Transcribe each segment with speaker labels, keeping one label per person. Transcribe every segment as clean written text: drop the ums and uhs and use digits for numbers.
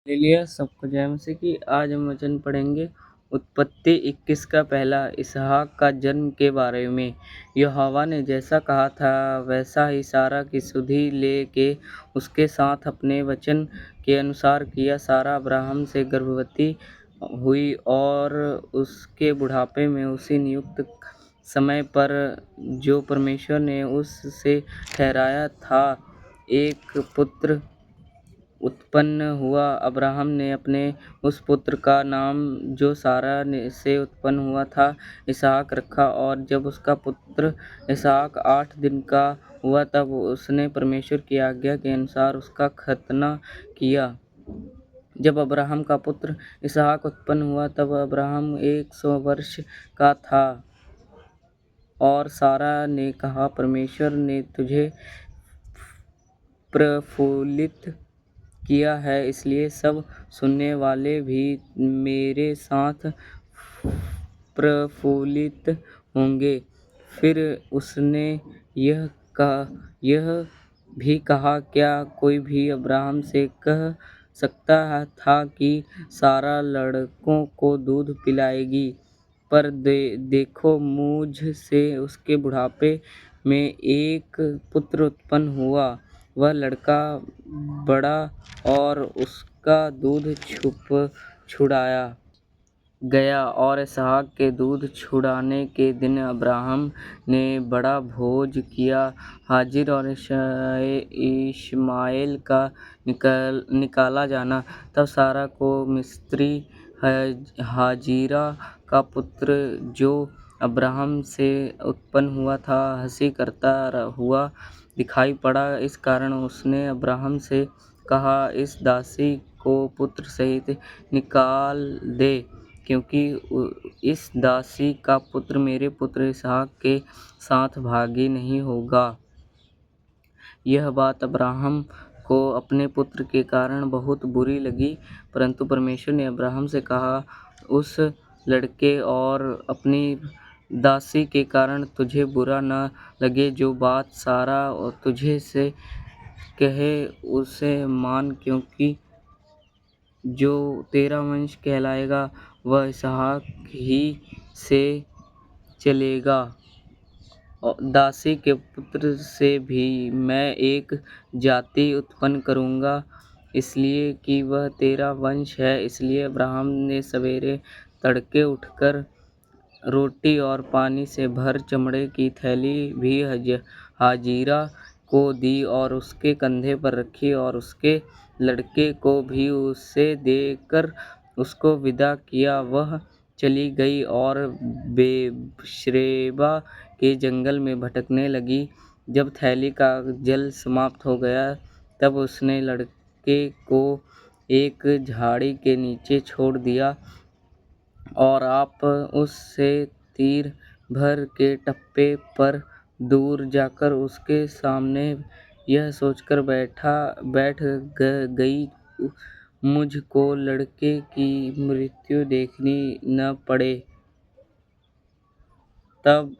Speaker 1: ले लिया सबको जय मसीह की। आज हम वचन पढ़ेंगे उत्पत्ति 21 का पहला इसहाक का जन्म के बारे में। यहोवा ने जैसा कहा था वैसा ही सारा की सुधि ले के उसके साथ अपने वचन के अनुसार किया। सारा अब्राहम से गर्भवती हुई और उसके बुढ़ापे में उसी नियुक्त समय पर जो परमेश्वर ने उससे ठहराया था एक पुत्र उत्पन्न हुआ। अब्राहम ने अपने उस पुत्र का नाम जो सारा से उत्पन्न हुआ था इसहाक रखा। और जब उसका पुत्र इसहाक 8 दिन का हुआ तब उसने परमेश्वर की आज्ञा के अनुसार उसका खतना किया। जब अब्राहम का पुत्र इसहाक उत्पन्न हुआ तब अब्राहम 100 वर्ष का था। और सारा ने कहा, परमेश्वर ने तुझे प्रफुल्लित किया है, इसलिए सब सुनने वाले भी मेरे साथ प्रफुल्लित होंगे। फिर उसने यह भी कहा, क्या कोई भी अब्राहम से कह सकता था कि सारा लड़कों को दूध पिलाएगी? पर देखो, मुझ से उसके बुढ़ापे में एक पुत्र उत्पन्न हुआ। वह लड़का बड़ा और उसका दूध छुड़ाया गया। और इसहाक के दूध छुड़ाने के दिन अब्राहम ने बड़ा भोज किया। हाजिर और इश्माएल का निकाला जाना। तब सारा को मिस्री हाजिरा का पुत्र जो अब्राहम से उत्पन्न हुआ था हंसी करता हुआ दिखाई पड़ा। इस कारण उसने अब्राहम से कहा, इस दासी को पुत्र सहित निकाल दे, क्योंकि इस दासी का पुत्र मेरे पुत्र इसहाक के साथ भागी नहीं होगा। यह बात अब्राहम को अपने पुत्र के कारण बहुत बुरी लगी, परंतु परमेश्वर ने अब्राहम से कहा, उस लड़के और अपनी दासी के कारण तुझे बुरा न लगे। जो बात सारा तुझे से कहे उसे मान, क्योंकि जो तेरा वंश कहलाएगा वह इसहाक ही से चलेगा। दासी के पुत्र से भी मैं एक जाति उत्पन्न करूँगा, इसलिए कि वह तेरा वंश है। इसलिए अब्राहम ने सवेरे तड़के उठकर रोटी और पानी से भर चमड़े की थैली भी हाजिरा को दी और उसके कंधे पर रखी, और उसके लड़के को भी उसे देकर उसको विदा किया। वह चली गई और बेर्शेबा के जंगल में भटकने लगी। जब थैली का जल समाप्त हो गया तब उसने लड़के को एक झाड़ी के नीचे छोड़ दिया और आप उससे तीर भर के टप्पे पर दूर जाकर उसके सामने यह सोचकर बैठ गई, मुझको लड़के की मृत्यु देखनी न पड़े। तब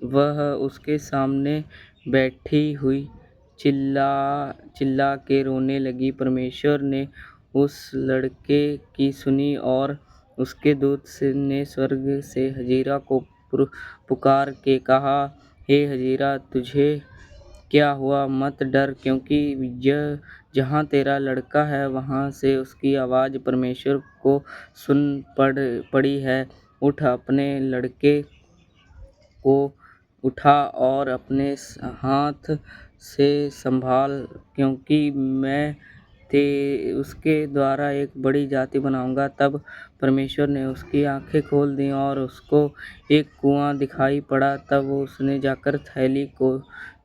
Speaker 1: वह उसके सामने बैठी हुई चिल्ला के रोने लगी। परमेश्वर ने उस लड़के की सुनी और उसके दूत ने स्वर्ग से हाजिरा को पुकार के कहा, हे हाजिरा, तुझे क्या हुआ? मत डर, क्योंकि जहाँ तेरा लड़का है वहाँ से उसकी आवाज़ परमेश्वर को सुन पड़ी है। उठ, अपने लड़के को उठा और अपने हाथ से संभाल, क्योंकि मैं उसके द्वारा एक बड़ी जाति बनाऊंगा। तब परमेश्वर ने उसकी आंखें खोल दी और उसको एक कुआं दिखाई पड़ा। तब उसने जाकर थैली को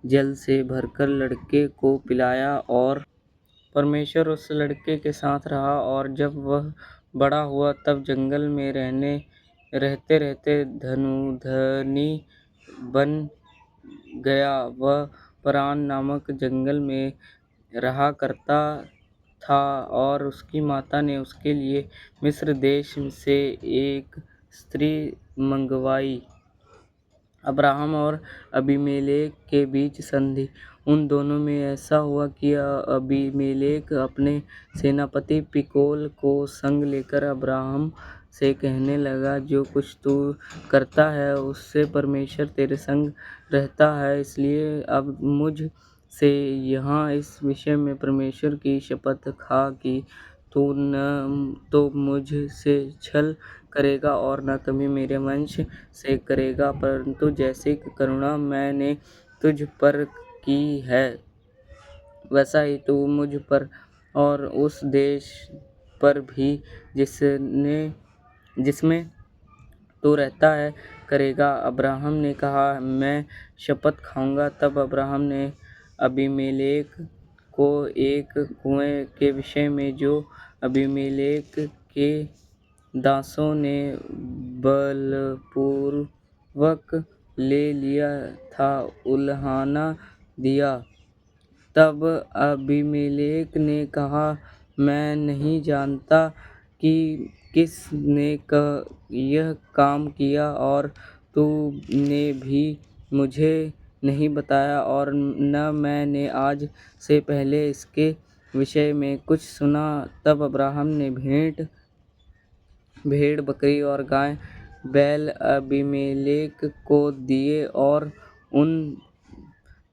Speaker 1: जल से भरकर लड़के को पिलाया और परमेश्वर उस लड़के के साथ रहा। और जब वह बड़ा हुआ तब जंगल में रहते रहते धनी बन गया। वह परान नामक जंगल में रहा करता था और उसकी माता ने उसके लिए मिस्र देश से एक स्त्री मंगवाई। अब्राहम और अबीमेलेक के बीच संधि उन दोनों में ऐसा हुआ कि अबीमेलेक अपने सेनापति पिकोल को संग लेकर अब्राहम से कहने लगा, जो कुछ तू करता है उससे परमेश्वर तेरे संग रहता है, इसलिए अब मुझ से यहाँ इस विषय में परमेश्वर की शपथ खा कि तू न तो मुझ से छल करेगा और न कभी मेरे वंश से करेगा, परंतु जैसी करुणा मैंने तुझ पर की है वैसा ही तू मुझ पर और उस देश पर भी जिसमें तू रहता है करेगा। अब्राहम ने कहा, मैं शपथ खाऊंगा। तब अब्राहम ने अबीमेलेक को एक कुएं के विषय में, जो अबीमेलेक के दासों ने बलपूर्वक ले लिया था, उल्हाना दिया। तब अबीमेलेक ने कहा, मैं नहीं जानता कि किसने यह काम किया और तूने भी मुझे नहीं बताया और न मैंने आज से पहले इसके विषय में कुछ सुना। तब अब्राहम ने भेड़ बकरी और गाय बैल अबीमेलेक को दिए और उन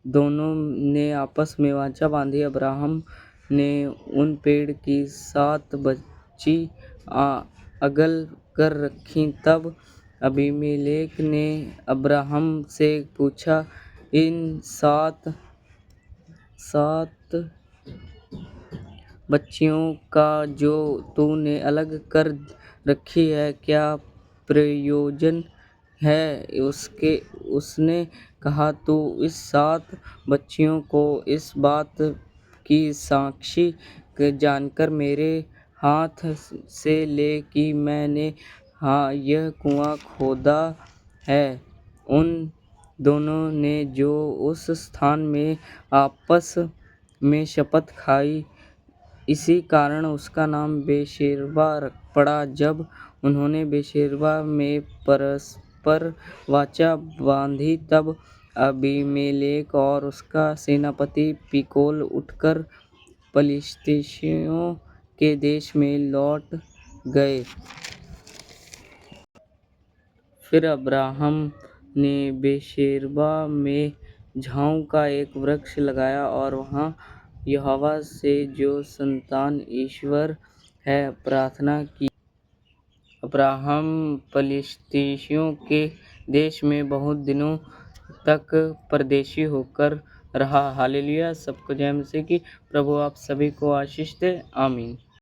Speaker 1: दोनों ने आपस में वाचा बांधी। अब्राहम ने उन पेड़ की 7 बच्ची अगल कर रखी। तब अबीमेलेक ने अब्राहम से पूछा, इन 7 बच्चियों का जो तूने अलग कर रखी है, क्या प्रयोजन है उसने कहा, तू इस 7 बच्चियों को इस बात की साक्षी जानकर मेरे हाथ से ले कि मैंने यह कुआं खोदा है। उन दोनों ने जो उस स्थान में आपस में शपथ खाई, इसी कारण उसका नाम बेशेरबा पड़ा। जब उन्होंने बेशेरबा में परस्पर वाचा बांधी, तब अबीमेलेक और उसका सेनापति पिकोल उठकर पलिश्तियों के देश में लौट गए। फिर अब्राहम ने बेशेरबा में झाऊ का एक वृक्ष लगाया और वहाँ यहोवा से, जो संतान ईश्वर है, प्रार्थना की। अब्राहम पलिश्तियों के देश में बहुत दिनों तक परदेशी होकर रहा। हालेलुया। सबको जय मसीह की। प्रभु आप सभी को आशीष दे। आमीन।